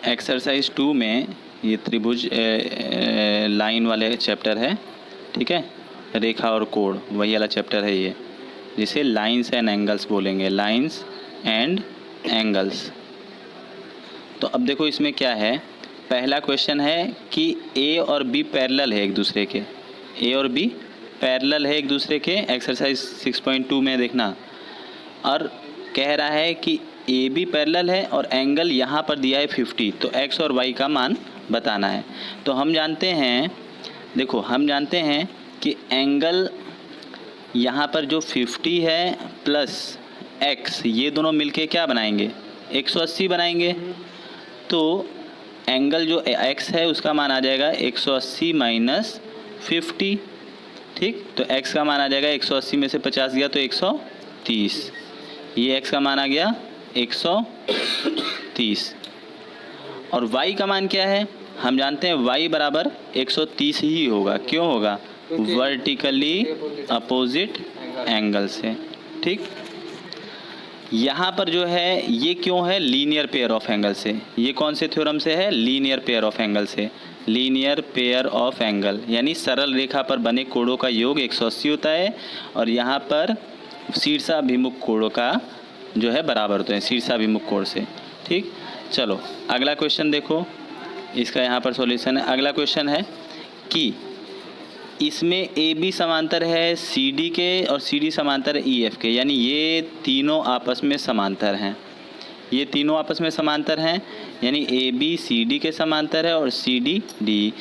Exercise 2 में ये त्रिभुज लाइन वाले चैप्टर है, ठीक है। रेखा और कोण वही वाला चैप्टर है ये, जिसे लाइंस एंड एंगल्स बोलेंगे, लाइंस एंड एंगल्स। तो अब देखो इसमें क्या है। पहला क्वेश्चन है कि ए और बी पैरेलल है एक दूसरे के, ए और बी पैरेलल है एक दूसरे के, एक्सरसाइज 6.2 में देखना। और कह रहा है कि ए बी पैरेलल है और एंगल यहाँ पर दिया है 50, तो एक्स और वाई का मान बताना है। तो हम जानते हैं, देखो हम जानते हैं कि एंगल यहाँ पर जो 50 है प्लस एक्स, ये दोनों मिलके क्या बनाएंगे, 180 बनाएंगे। तो एंगल जो एक्स है उसका मान आ जाएगा 180 माइनस 50, ठीक। तो एक्स का मान आ जाएगा 180 में से 50 गया तो 130, ये एक्स का मान आ गया 130। और वाई का मान क्या है, हम जानते हैं वाई बराबर 130 ही होगा। क्यों होगा, वर्टिकली अपोजिट एंगल से, ठीक। यहाँ पर जो है ये क्यों है, लीनियर पेयर ऑफ एंगल से। ये कौन से थ्योरम से है, लीनियर पेयर ऑफ एंगल से। लीनियर पेयर ऑफ एंगल यानी सरल रेखा पर बने कोणों का योग 180 होता है, और यहाँ पर शीर्षाभिमुख कोणों का जो है बराबर होते हैं शीर्षाभिमुख कोण से, ठीक। चलो अगला क्वेश्चन देखो, इसका यहाँ पर सॉल्यूशन है। अगला क्वेश्चन है कि इसमें ए बी समांतर है सी डी के और सी डी समांतर है ई एफ के, यानी ये तीनों आपस में समांतर हैं। ये तीनों आपस में समांतर हैं, यानी ए बी सी डी के समांतर है और सी डी डी।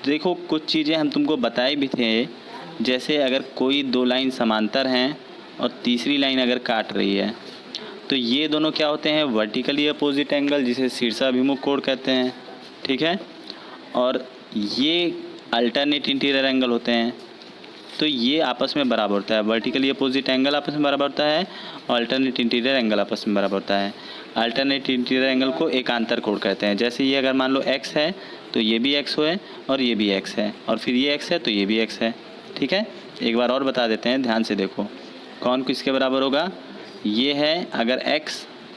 देखो कुछ चीज़ें हम तुमको बताए भी थे, जैसे अगर कोई दो लाइन समांतर हैं और तीसरी लाइन अगर काट रही है तो ये दोनों क्या होते हैं, वर्टिकली अपोजिट एंगल, जिसे शीर्षाभिमुख कोण कहते हैं, ठीक है। और ये अल्टरनेट इंटीरियर एंगल होते हैं, तो ये आपस में बराबर होता है। वर्टिकली अपोजिट एंगल आपस में बराबर होता है और अल्टरनेट इंटीरियर एंगल आपस में बराबर होता है। अल्टरनेट इंटीरियर एंगल को एकांतर कोण कहते हैं। जैसे ये अगर मान लो x है तो ये भी x है और ये भी x है, और फिर ये x है तो ये भी x है, ठीक है। एक बार और बता देते हैं, ध्यान से देखो कौन किसके बराबर होगा। ये है अगर x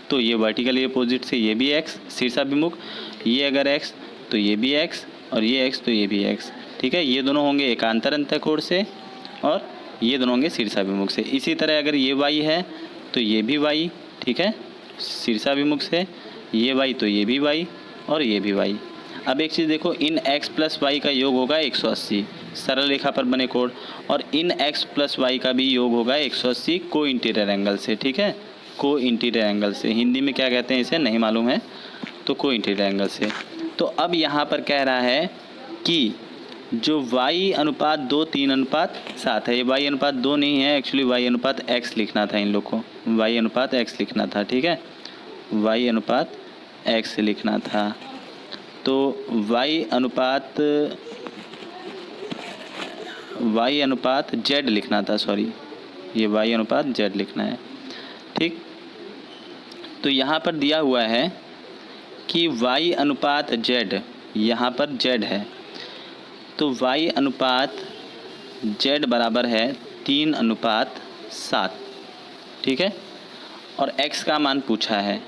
तो ये वर्टिकली अपोजिट से ये भी x शीर्षाभिमुख, ये अगर x तो ये भी x, और ये x तो ये भी x, ठीक है। ये दोनों होंगे एकांतर अंतःकोण से और ये दोनों होंगे शीर्षाभिमुख से। इसी तरह अगर ये y है तो ये भी y, ठीक है, शीर्षाभिमुख से, ये y तो ये भी y और ये भी y। अब एक चीज़ देखो, इन x प्लस वाई का योग होगा 180 सरल रेखा पर बने कोण, और इन x प्लस वाई का भी योग होगा 180 को इंटीरियर एंगल से, ठीक है। को इंटीरियर एंगल से, हिंदी में क्या कहते हैं इसे नहीं मालूम है, तो को इंटीरियर एंगल से। तो अब यहाँ पर कह रहा है कि जो y अनुपात 2 3 अनुपात 7 है, ये y अनुपात 2 नहीं है, एक्चुअली y अनुपात x लिखना था इन लोग को, y अनुपात x लिखना था, ठीक है, y अनुपात x लिखना था। तो y अनुपात z लिखना था, सॉरी, ये y अनुपात z लिखना है, ठीक। तो यहाँ पर दिया हुआ है कि y अनुपात z, यहाँ पर z है, तो y अनुपात z बराबर है 3 अनुपात 7, ठीक है। और x का मान पूछा है।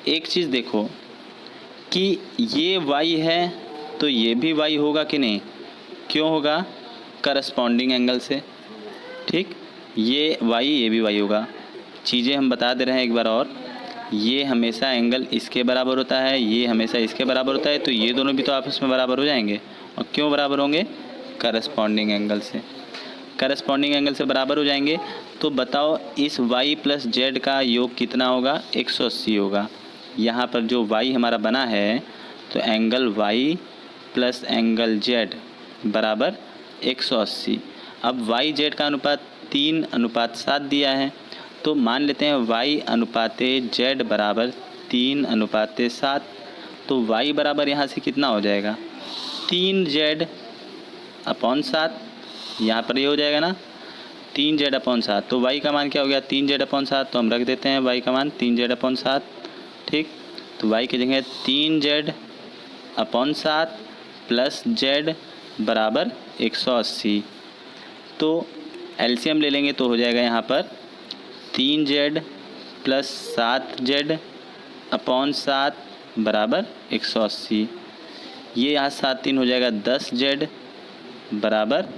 एक चीज़ देखो कि ये y है तो ये भी y होगा कि नहीं, क्यों होगा, करस्पॉन्डिंग एंगल से, ठीक। ये y ये भी y होगा। चीज़ें हम बता दे रहे हैं एक बार और, ये हमेशा एंगल इसके बराबर होता है, ये हमेशा इसके बराबर होता है, तो ये दोनों भी तो आपस में बराबर हो जाएंगे। और क्यों बराबर होंगे, करस्पॉन्डिंग एंगल से, करस्पॉन्डिंग एंगल से बराबर हो जाएंगे। तो बताओ इस y प्लस जेड का योग कितना होगा, 180 होगा। यहाँ पर जो y हमारा बना है तो angle y plus angle z बराबर 180। अब y z का अनुपात 3 अनुपात 7 दिया है, तो मान लेते हैं y अनुपाते z बराबर 3 अनुपाते 7। तो y बराबर यहाँ से कितना हो जाएगा, 3z अपॉन 7, यहाँ पर ये हो जाएगा ना 3z अपॉन 7। तो y का मान क्या हो गया, 3z अपॉन 7, तो हम रख देते हैं y का मान 3z अपॉन 7, ठीक। तो y की जगह 3z अपॉन 7 प्लस z बराबर 180। तो एलसीएम ले लेंगे तो हो जाएगा यहाँ पर 3z प्लस 7z अपॉन 7 बराबर 180। ये यहाँ 7 3 हो जाएगा 10Z बराबर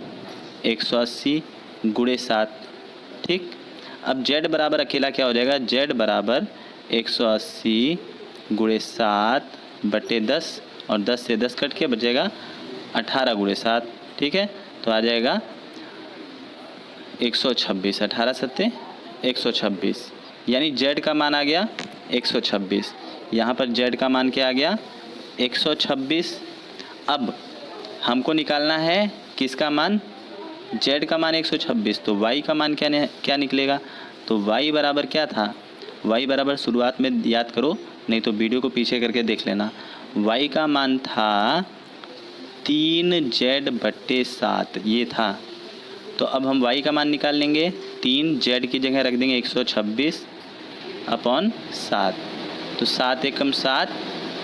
180 गुणे 7। ठीक, अब Z बराबर अकेला क्या हो जाएगा, Z बराबर 180 गुणे 7 बटे 10, और 10 से 10 कट के बचेगा 18 गुणे 7। ठीक है, तो आ जाएगा 126। 18 सत्ते 126, यानी Z का मान आ गया 126। यहाँ पर Z का मान क्या आ गया 126। अब हमको निकालना है किसका मान, Z का मान 126, तो Y का मान क्या निकलेगा। तो Y बराबर क्या था, Y बराबर शुरुआत में याद करो, नहीं तो वीडियो को पीछे करके देख लेना। Y का मान था 3Z बट्टे 7, ये था। तो अब हम Y का मान निकाल लेंगे, 3Z की जगह रख देंगे 126 अपॉन 7। तो 7 एकम 7,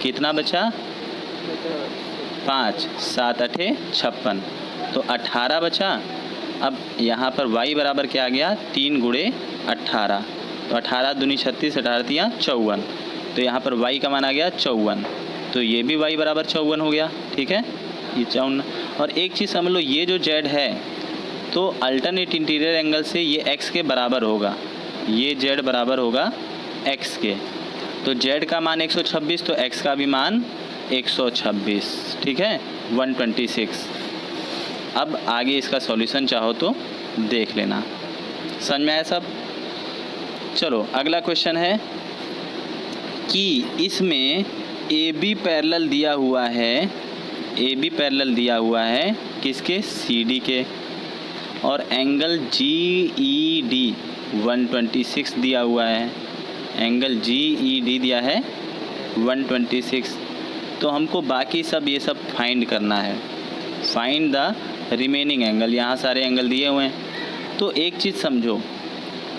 कितना बचा 5, 7 8 56, तो 18 बचा। अब यहाँ पर Y बराबर क्या आ गया 3 गुणे 18, तो 18 दूनी 36, 18 तिया 54, तो यहाँ पर Y का मान आ गया 54। तो ये भी Y बराबर 54 हो गया। ठीक है, ये 54। और एक चीज़ समझ लो, ये जो Z है तो अल्टरनेट इंटीरियर एंगल से ये x के बराबर होगा, ये Z बराबर होगा x के। तो Z का मान 126, तो x का भी मान 126। ठीक है, 126। अब आगे इसका सॉल्यूशन चाहो तो देख लेना। समझ में आया सब। चलो अगला क्वेश्चन है कि इसमें AB पैरेलल दिया हुआ है, AB पैरेलल दिया हुआ है किसके, CD के, और एंगल GED 126 दिया हुआ है, एंगल GED दिया है 126। तो हमको बाकी सब ये सब फाइंड करना है, फाइंड द रिमेनिंग एंगल। यहाँ सारे एंगल दिए हुए हैं। तो एक चीज़ समझो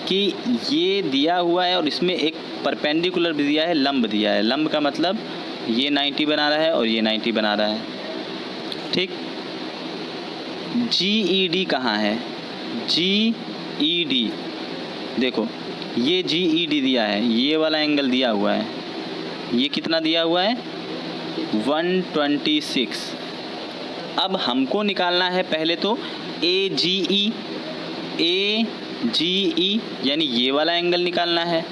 कि ये दिया हुआ है और इसमें एक परपेंडिकुलर भी दिया है, लंब दिया है। लंब का मतलब ये 90 बना रहा है और ये 90 बना रहा है। ठीक, GED कहाँ है, GED देखो, ये GED दिया है, ये वाला एंगल दिया हुआ है, ये कितना दिया हुआ है 126। अब हमको निकालना है पहले तो AGE, यानी ये वाला एंगल निकालना है।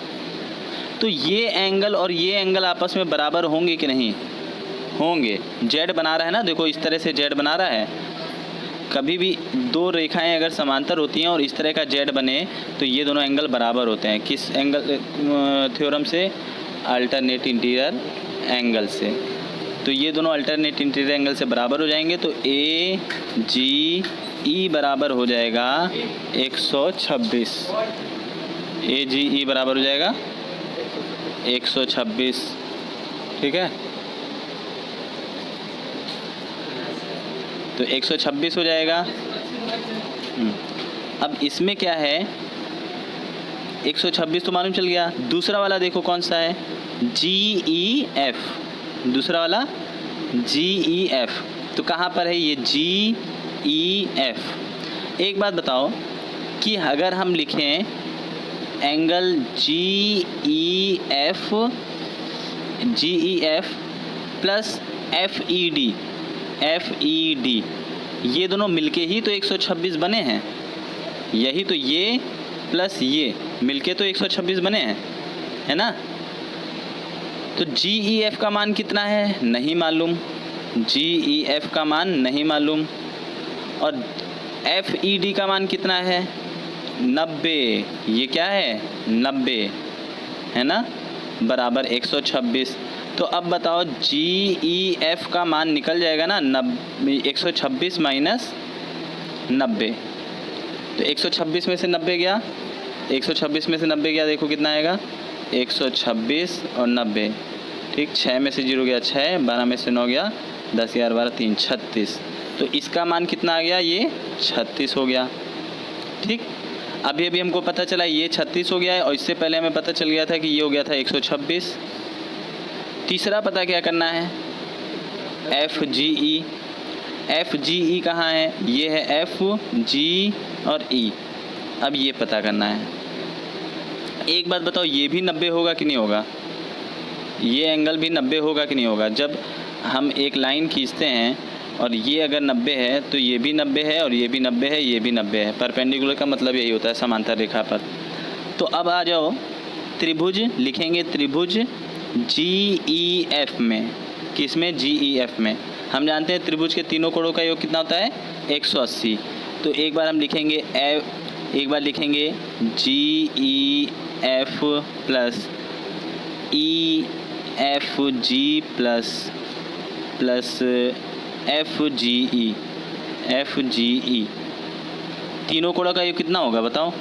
तो ये एंगल और ये एंगल आपस में बराबर होंगे कि नहीं होंगे। Z बना रहा है ना, देखो इस तरह से Z बना रहा है। कभी भी दो रेखाएं अगर समांतर होती हैं और इस तरह का Z बने तो ये दोनों एंगल बराबर होते हैं। किस एंगल थ्योरम से, अल्टरनेट इंटीरियर एंगल से। तो ये दोनों अल्टरनेट इंटीरियर एंगल से बराबर हो जाएंगे। तो AGE बराबर हो जाएगा 126, AGE बराबर हो जाएगा 126। ठीक है, तो 126 हो जाएगा। अब इसमें क्या है, 126 तो मालूम चल गया। दूसरा वाला देखो कौन सा है, GEF, दूसरा वाला GEF। तो कहाँ पर है ये GEF। एक बात बताओ कि अगर हम लिखें एंगल GEF प्लस FED, ये दोनों मिलके ही तो 126 बने हैं। यही तो, ये प्लस ये मिलके तो 126 बने हैं, है ना। तो GEF का मान कितना है नहीं मालूम, GEF का मान नहीं मालूम। और FED का मान कितना है 90, ये क्या है 90, है ना, बराबर 126। तो अब बताओ GEF का मान निकल जाएगा ना 126 माइनस 90। तो 126 में से 90 गया, 126 में से 90 गया, देखो कितना आएगा 126 और 90। ठीक, 6 में से 0 गया 6, 12 में से 9 गया 10, 11, 12, 3, 36। तो इसका मान कितना आ गया, ये 36 हो गया। ठीक, अभी हमको पता चला ये 36 हो गया है और इससे पहले हमें पता चल गया था कि ये हो गया था 126। तीसरा पता क्या करना है, FGE कहाँ है, ये है F, G और E। अब ये पता करना है। एक बात बताओ, ये भी 90 होगा कि नहीं होगा, ये एंगल भी 90 होगा कि नहीं होगा? जब हम एक लाइन खींचते हैं और ये अगर 90 है तो ये भी 90 है और ये भी 90 है, ये भी 90 है। परपेंडिकुलर का मतलब यही होता है, समांतर रेखा पर। तो अब आ जाओ, त्रिभुज लिखेंगे, त्रिभुज GEF में। किस में? GEF में। हम जानते हैं त्रिभुज के तीनों कोणों का योग कितना होता है? 180। तो एक बार हम लिखेंगे एक बार लिखेंगे GEF plus EFG plus FGE। तीनों कोणों का योग कितना होगा बताओ?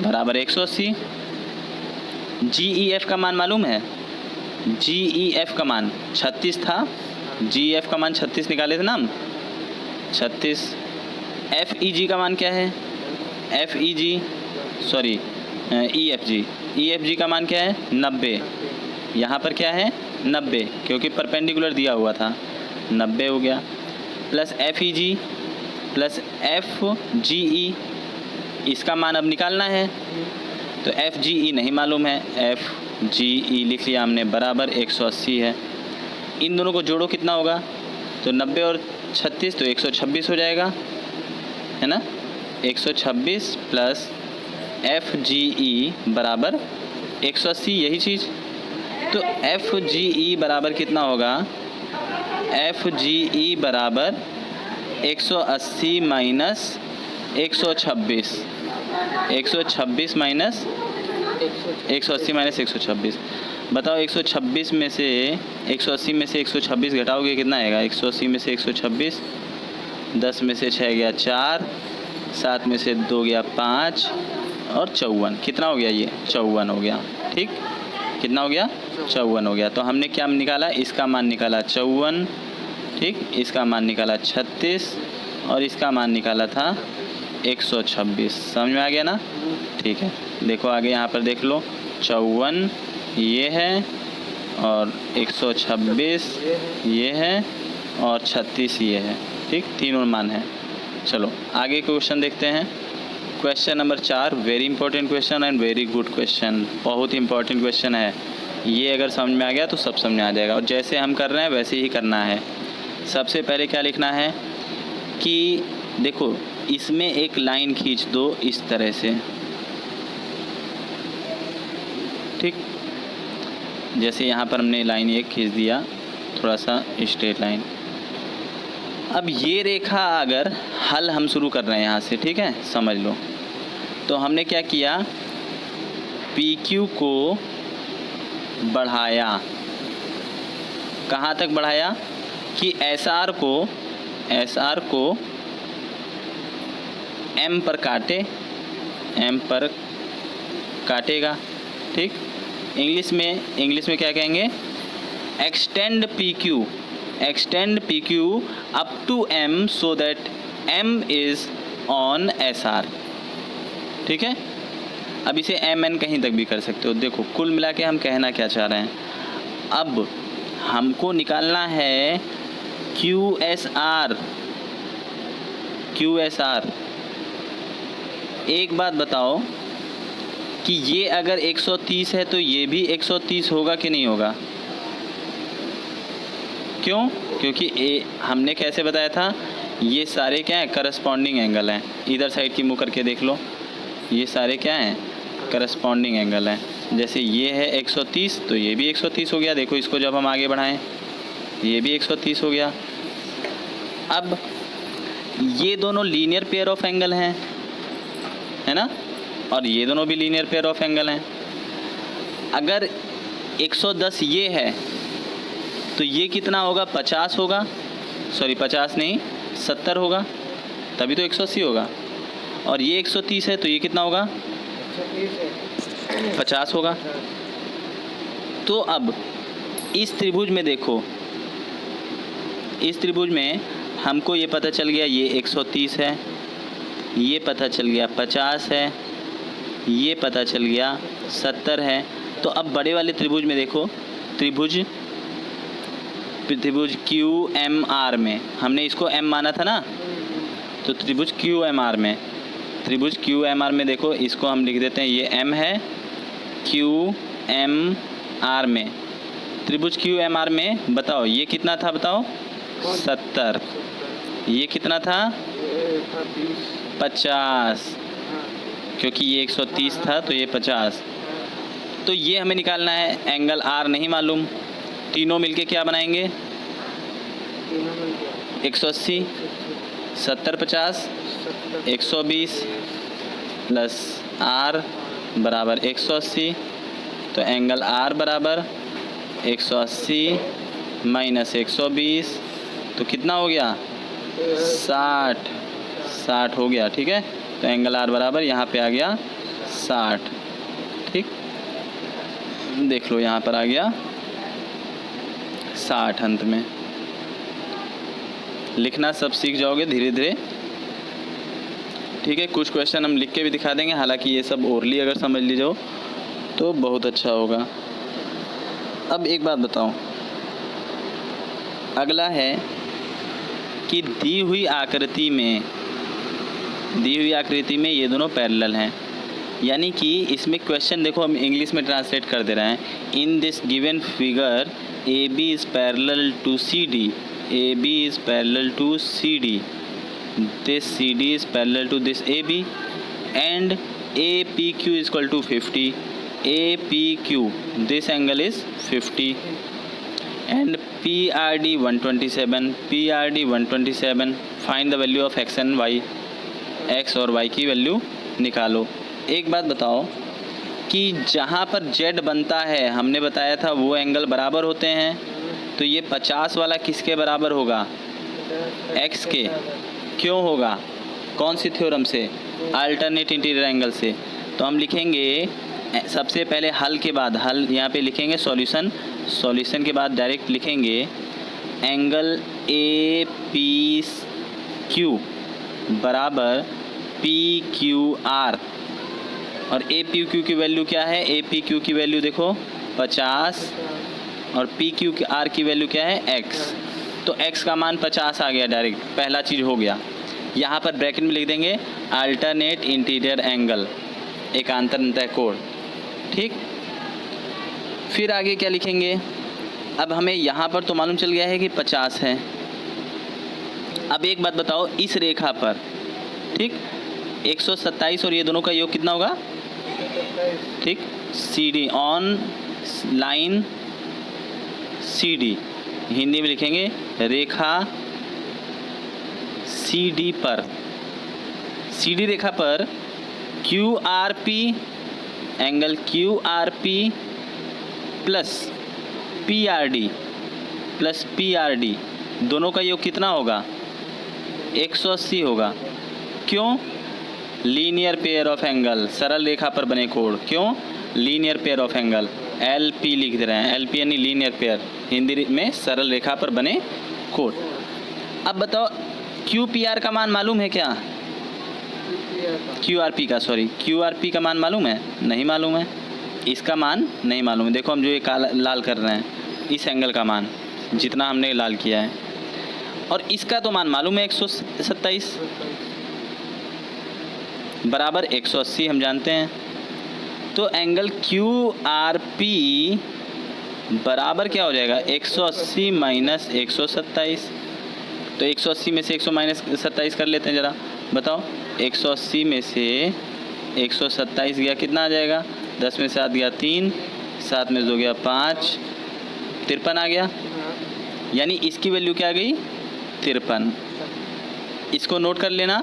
बराबर 180। GEF का मान मालूम है? GEF का मान 36 था। GEF का मान 36 निकाले थे ना हम, 36। FEG का मान क्या है? EFG का मान क्या है? 90। यहाँ पर क्या है? 90, क्योंकि परपेंडिकुलर दिया हुआ था, 90 हो गया। प्लस FEG प्लस FGE, इसका मान अब निकालना है। तो FGE नहीं मालूम है, FGE लिख लिया हमने, बराबर 180 है। इन दोनों को जोड़ो कितना होगा? तो 90 और 36 तो 126 हो जाएगा, है ना? 126 प्लस FGE बराबर 180, यही चीज़। तो FGE बराबर कितना होगा? FGE बराबर 180 माइनस 126, 126 माइनस 180 माइनस 126। बताओ 126 में से 180 में से 126 घटाओगे कितना आएगा? 180 में से 126, 10 में से 6 गया 4, 7 में से 2 गया 5 और 54। कितना हो गया? ये 54 हो गया। ठीक, कितना हो गया? 54 हो गया। तो हमने क्या निकाला? इसका मान निकाला 54, ठीक, इसका मान निकाला 36 और इसका मान निकाला था 126। समझ में आ गया ना? ठीक है, देखो आगे यहाँ पर देख लो, 54 ये है और 126 ये है और 36 ये है। ठीक, तीनों मान है। चलो आगे क्वेश्चन देखते हैं। Question number 4, very important question and very good question, बहुत इंपॉर्टेंट क्वेश्चन है। ये अगर समझ में आ गया तो सब समझ में आ जाएगा, और जैसे हम कर रहे हैं वैसे ही करना है। सबसे पहले क्या लिखना है कि देखो, इसमें एक लाइन खींच दो इस तरह से, ठीक, जैसे यहाँ पर हमने लाइन एक खींच दिया, थोड़ा सा स्ट्रेट लाइन। अब ये रेखा अगर हल हम शुरू कर रहे हैं यहाँ से, ठीक है, समझ लो। तो हमने क्या किया? PQ को बढ़ाया, कहाँ तक बढ़ाया कि SR को M पर काटेगा। ठीक, इंग्लिश में क्या कहेंगे? Extend PQ up to M so that M is on SR। ठीक है, अब इसे MN कहीं तक भी कर सकते हो। देखो कुल मिला के हम कहना क्या चाह रहे हैं, अब हमको निकालना है QSR। एक बात बताओ कि ये अगर 130 है तो ये भी 130 होगा कि नहीं होगा? क्यों? क्योंकि हमने कैसे बताया था, ये सारे क्या हैं? करस्पॉन्डिंग एंगल हैं। इधर साइड की मुँह करके देख लो, ये सारे क्या हैं? करस्पॉन्डिंग एंगल हैं। जैसे ये है 130 तो ये भी 130 हो गया। देखो इसको जब हम आगे बढ़ाएं, ये भी 130 हो गया। अब ये दोनों लीनियर पेयर ऑफ एंगल हैं, है ना, और ये दोनों भी लीनियर पेयर ऑफ एंगल हैं। अगर 110 ये है तो ये कितना होगा? 50 होगा, सॉरी 50 नहीं 70 होगा, तभी तो 180 होगा। और ये 130 है तो ये कितना होगा? 50 होगा। तो अब इस त्रिभुज में देखो, इस त्रिभुज में हमको ये पता चल गया ये 130 है, ये पता चल गया 50 है, ये पता चल गया 70 है। तो अब बड़े वाले त्रिभुज में देखो, त्रिभुज QMR में हमने इसको M माना था ना, तो त्रिभुज QMR में देखो, इसको हम लिख देते हैं, ये M है, QMR में त्रिभुज क्यू एम आर में बताओ ये कितना था, बताओ 70, ये कितना था 50, क्योंकि ये 130 था तो ये 50। तो ये हमें निकालना है, एंगल आर नहीं मालूम, तीनों मिलके क्या बनाएंगे 180, 70 50 120 प्लस आर बराबर 180। तो एंगल आर बराबर 180 माइनस 120 तो कितना हो गया 60 हो गया। ठीक है, तो एंगल आर बराबर यहाँ पे आ गया 60। ठीक, देख लो यहाँ पर आ गया 60। अंत में लिखना सब सीख जाओगे धीरे धीरे। ठीक है, कुछ क्वेश्चन हम लिख के भी दिखा देंगे, हालांकि ये सब ओरली अगर समझ ली जाओ तो बहुत अच्छा होगा। अब एक बात बताओ, अगला है कि दी हुई आकृति में ये दोनों पैरेलल हैं, यानी कि इसमें क्वेश्चन देखो हम इंग्लिश में ट्रांसलेट कर दे रहे हैं। In this given figure A B is parallel to C D, A B is parallel to C D, this C D is parallel to this A B and A P Q is equal to 50, A P Q this angle is 50 and P R D 127, P R D 127। Find the value of X and Y, X और Y की value निकालो। एक बात बताओ कि जहाँ पर Z बनता है हमने बताया था वो एंगल बराबर होते हैं, तो ये 50 वाला किसके बराबर होगा एक्स के। क्यों होगा, कौन सी थ्योरम से, अल्टरनेट इंटीरियर एंगल से। तो हम लिखेंगे सबसे पहले हल के बाद, हल यहाँ पे लिखेंगे सॉल्यूशन, सॉल्यूशन के बाद डायरेक्ट लिखेंगे एंगल ए पी क्यू बराबर पी क्यू आर। और ए पी क्यू की वैल्यू क्या है, ए पी क्यू की वैल्यू देखो 50 और पी क्यू आर की वैल्यू क्या है x। तो x का मान 50 आ गया डायरेक्ट, पहला चीज़ हो गया। यहाँ पर ब्रैकेट में लिख देंगे अल्टरनेट इंटीरियर एंगल, एकांतर अंतः कोण। ठीक, फिर आगे क्या लिखेंगे, अब हमें यहाँ पर तो मालूम चल गया है कि 50 है। अब एक बात बताओ, इस रेखा पर ठीक 127 और ये दोनों का योग कितना होगा, ठीक, C D on line C D, Hindi में लिखेंगे रेखा सी डी पर, सी डी रेखा पर Q R P, angle Q R P plus P R D plus P R D दोनों का योग कितना होगा 180 होगा। क्यों, लीनियर पेयर ऑफ एंगल, सरल रेखा पर बने कोण। क्यों, linear pair of angle, L P लिख दे रहे हैं, एल पी यानी लीनियर पेयर, हिंदी में सरल रेखा पर बने कोण। अब बताओ क्यू पी आर का मान मालूम है क्या, क्यू आर पी का, सॉरी क्यू आर पी का मान मालूम है, नहीं मालूम है, इसका मान नहीं मालूम है। देखो हम जो ये काला लाल कर रहे हैं, इस एंगल का मान जितना हमने लाल किया है, और इसका तो मान मालूम है 127 बराबर 180 हम जानते हैं। तो एंगल क्यू आर पी बराबर क्या हो जाएगा 180 माइनस 127। तो 180 में से 100 माइनस 27 कर लेते हैं ज़रा, बताओ 180 में से 127 गया कितना आ जाएगा, 10 में 7 गया 3, 7 में 2 गया 5, 53 आ गया। यानी इसकी वैल्यू क्या आ गई 53, इसको नोट कर लेना।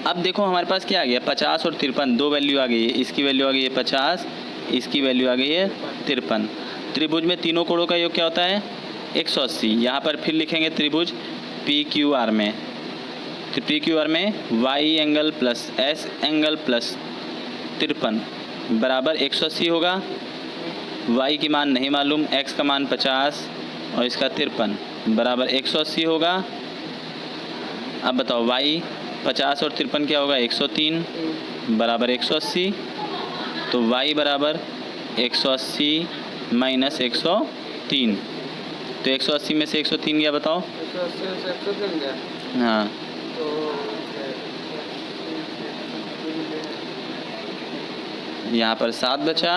अब देखो हमारे पास क्या आ गया 50 और 53, दो वैल्यू आ गई है, इसकी वैल्यू आ गई है 50, इसकी वैल्यू आ गई है 53। त्रिभुज में तीनों कोणों का योग क्या होता है 180। यहाँ पर फिर लिखेंगे त्रिभुज पी क्यू आर में, तो पी क्यू आर में Y angle plus S angle plus 53 बराबर 180 होगा। वाई की मान नहीं मालूम, एक्स का मान 50 और इसका 53 बराबर 180 होगा। अब बताओ वाई 50 और 53 क्या होगा 103 बराबर 180। तो y बराबर 180 माइनस 103, तो 180 में से 103 गया, बताओ 180 गया। हाँ, तो यहाँ पर 7 बचा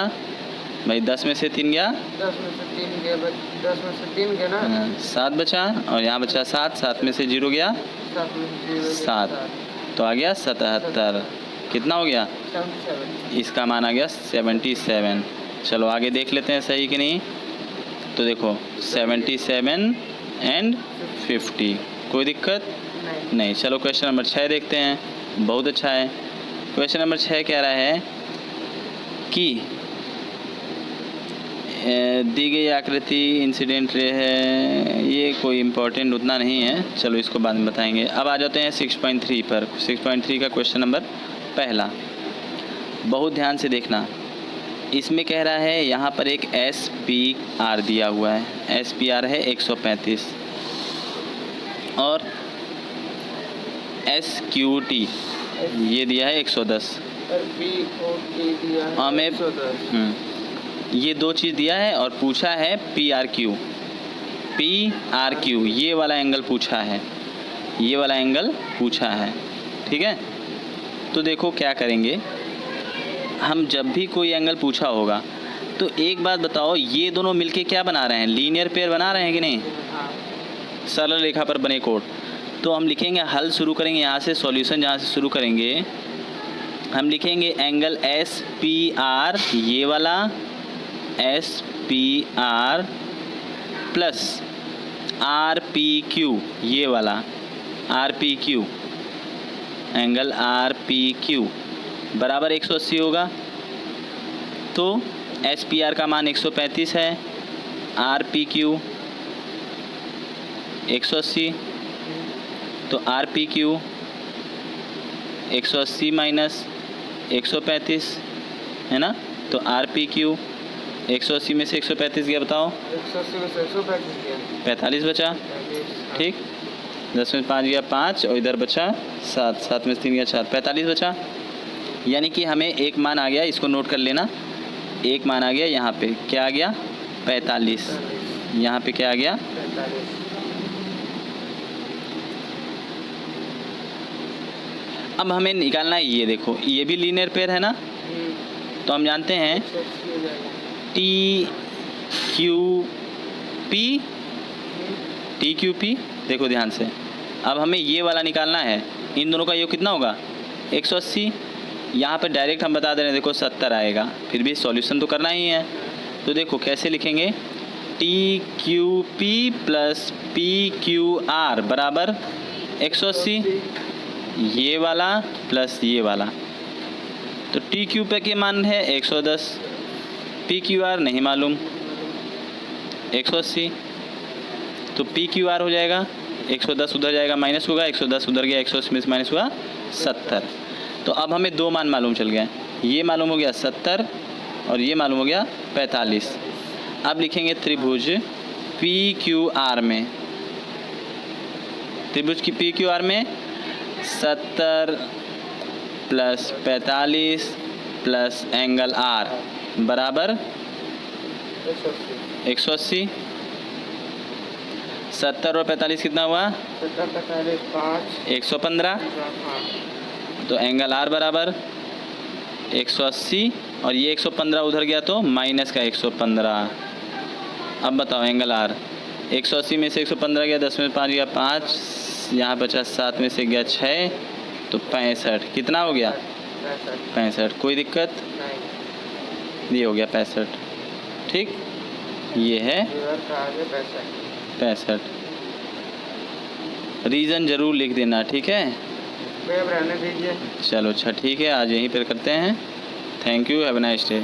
भाई 10 में से 3 गया 10 में से 3 गया, 10 में से 3 गया ना, 7 बचा, और यहाँ बचा 7, 7 में से 0 गया 7 में से 0 7, तो आ गया 77। कितना हो गया? 77। इसका मान आ गया 77। चलो आगे देख लेते हैं सही कि नहीं। तो देखो 77 एंड 50, कोई दिक्कत नहीं। चलो क्वेश्चन नंबर 6 देखते हैं, बहुत अच्छा है। क्वेश्चन नंबर 6 कह रहा है कि दी गई आकृति इंसिडेंट रे है, ये कोई इम्पोर्टेंट उतना नहीं है, चलो इसको बाद में बताएंगे। अब आ जाते हैं 6.3 पर। 6.3 का क्वेश्चन नंबर पहला, बहुत ध्यान से देखना। इसमें कह रहा है यहाँ पर एक SPR दिया हुआ है, SPR है 135 और SQT ये दिया है 110। और BOT दिया है हमें 110। ये दो चीज़ दिया है और पूछा है PRQ, ये वाला एंगल पूछा है, ये वाला एंगल पूछा है, ठीक है। तो देखो क्या करेंगे हम, जब भी कोई एंगल पूछा होगा तो एक बात बताओ, ये दोनों मिलके क्या बना रहे हैं? लीनियर पेयर बना रहे हैं कि नहीं? हाँ, सरल रेखा पर बने कोण। तो हम लिखेंगे, हल शुरू करेंगे यहाँ से, सॉल्यूशन जहाँ से शुरू करेंगे हम लिखेंगे एंगल SPR, ये वाला SPR प्लस RPQ, ये वाला RPQ, एंगल RPQ बराबर 180 होगा। तो SPR का मान 135 है, RPQ 180, तो RPQ 180 माइनस 135 है ना, तो RPQ 180 में से 135 गया, बताओ 180 में से 135 गया, 45 बचा, 45। ठीक। 10 में 5 गया 5 और इधर बचा 7, 7 में से 3 गया 4, 45 बचा। यानी कि हमें एक मान आ गया, इसको नोट कर लेना, एक मान आ गया यहाँ पे, क्या आ गया 45, यहाँ पे क्या आ गया 45। अब हमें निकालना है, ये देखो ये भी लीनियर पेयर है ना, तो हम जानते हैं 180 हो जाएगा। TQP, देखो ध्यान से। अब हमें ये वाला निकालना है, इन दोनों का योग कितना होगा 180। यहाँ पर डायरेक्ट हम बता दे रहे हैं, देखो 70 आएगा, फिर भी सॉल्यूशन तो करना ही है। तो देखो कैसे लिखेंगे, TQP प्लस PQR बराबर 180, ये वाला प्लस ये वाला। तो TQP के मान है 110, PQR नहीं मालूम 180, तो PQR हो जाएगा 110, उधर जाएगा माइनस होगा, 110 उधर गया, 180 में से माइनस हुआ 70। तो अब हमें दो मान मालूम चल गए, ये मालूम हो गया 70 और ये मालूम हो गया 45। अब लिखेंगे त्रिभुज PQR में, त्रिभुज की PQR में 70 प्लस 45 प्लस एंगल R बराबर 180। 70 और 45 कितना हुआ 115, तो एंगल R बराबर 180 और ये 115 उधर गया तो माइनस का 115। अब बताओ एंगल R 180 में से 115 गया, 10 में 5 गया 5, यहाँ बचा 7 में से गया 6, तो 65। कितना हो गया 65, कोई दिक्कत ये हो गया 65, ठीक। ये है 65। रीज़न ज़रूर लिख देना, ठीक है। रहने दीजिए। चलो अच्छा ठीक है, आज यहीं पर करते हैं। Thank you, have a nice day.